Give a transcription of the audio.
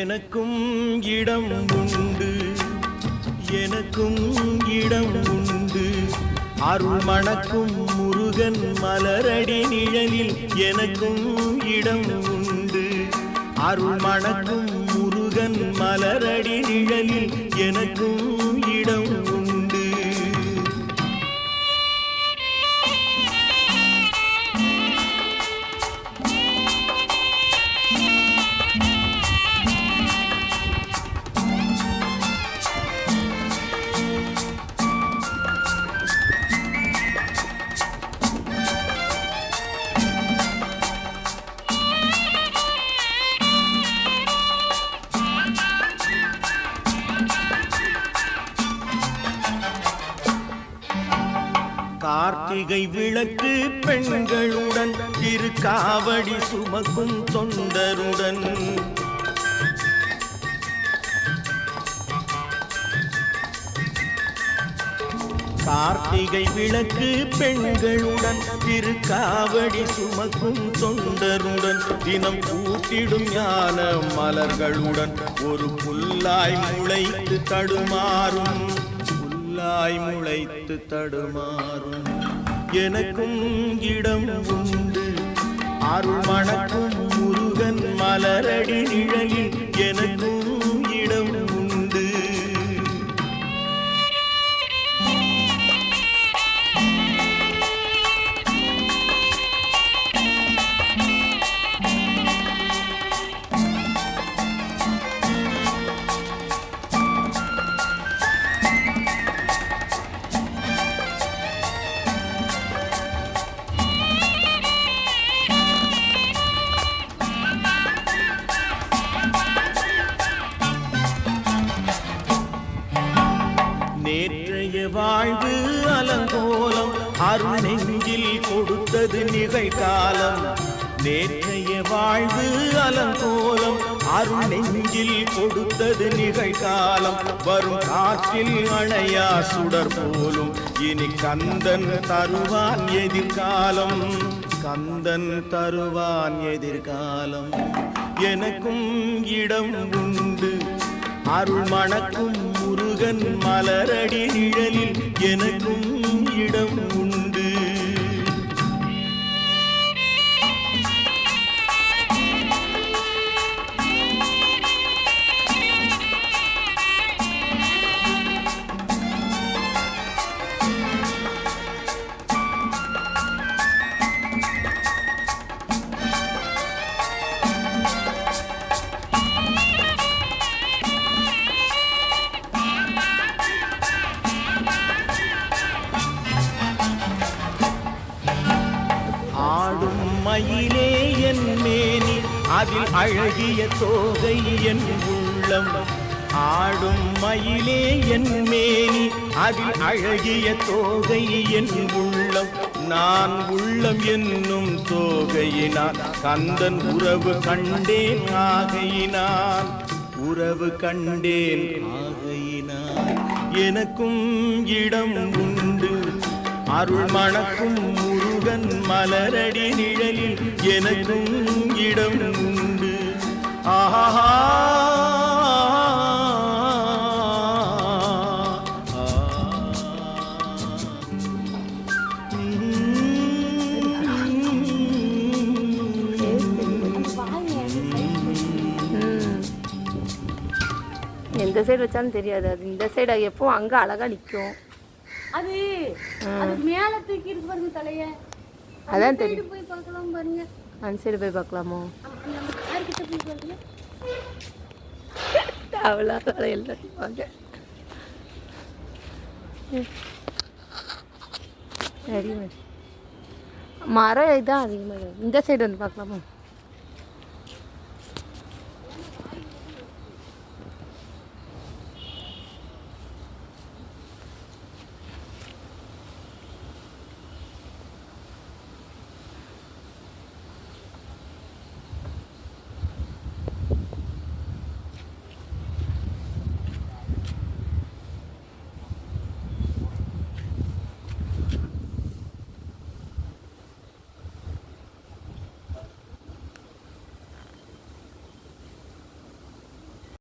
எனக்கும் இடம் உண்டு, எனக்கும் இடம் உண்டு. அருள் மணக்கும் முருகன் மலரடி நிழலில் எனக்கும் இடம் உண்டு. அருள் மணக்கும் முருகன் மலரடி நிழலில் எனக்கும் இடம் உண்டு. கார்த்திகை விளக்கு பெண்களுடன் திருக்காவடி சுமக்கும் தொண்டருடன் கார்த்திகை விளக்கு பெண்களுடன் திருக்காவடி சுமக்கும் தொண்டருடன் தினம் கூட்டிடும் ஞான மலர்களுடன் ஒரு புல்லாய் முளைத்து தடுமாறும், புல்லாய் முளைத்து தடுமாறும். எனக்கும் இடம் உண்டு. அருள் மணக்கும் முருகன் மலரடி நிழலில் எனக்கும் இடம் உண்டு. நேற்றைய வாழ்வு அலங்கோலம் அருள் நெஞ்சில் கொடுத்தது நிகழ்காலம். நேற்றைய வாழ்வு அலங்கோலம் அருள் நெஞ்சில் கொடுத்தது நிகழ்காலம். வரும் காற்றில் அணையா சுடர் போலும் இனி கந்தன் தருவான் எதிர்காலம், கந்தன் தருவான் எதிர்காலம். எனக்கும் இடம் உண்டு. அருள் மணக்கும் முருகன் மலரடி நிழலில் எனக்கும் இடம் உண்டு. ஆடும் மயிலே என் மேனி அதில் அழகிய தோகை என் உள்ளம். ஆடும் மயிலே என் மேனி அதில் அழகிய தோகை என் உள்ளம். நான் உள்ளம் என்னும் தோகையினால் கந்தன் உறவு கண்டேன் ஆகையினால், உறவு கண்டேன் ஆகையினால். எனக்கும் இடம் உண்டு. அருள் மணக்கும் முருகன் மலரடி நிழலில் எனக்கும் இடம் உண்டு. ஆஹா எந்த சைடு வச்சாலும் தெரியாது. அது இந்த சைடு எப்போ அங்கே அழகா நிற்கும். அது அது மேல தூக்கி இருக்கு பாருங்க தலைய. அதான் தெரியும். போய் பார்க்கலாம் பாருங்க. அந்த சைடு போய் பார்க்கலாமோ? நம்ம கார் கிட்ட போய் பாருங்க. அவ்வளோ எல்லாத்தையும் வாங்க. சரி மரம் இதுதான் அதிகமாக. இந்த சைடு வந்து பார்க்கலாமா?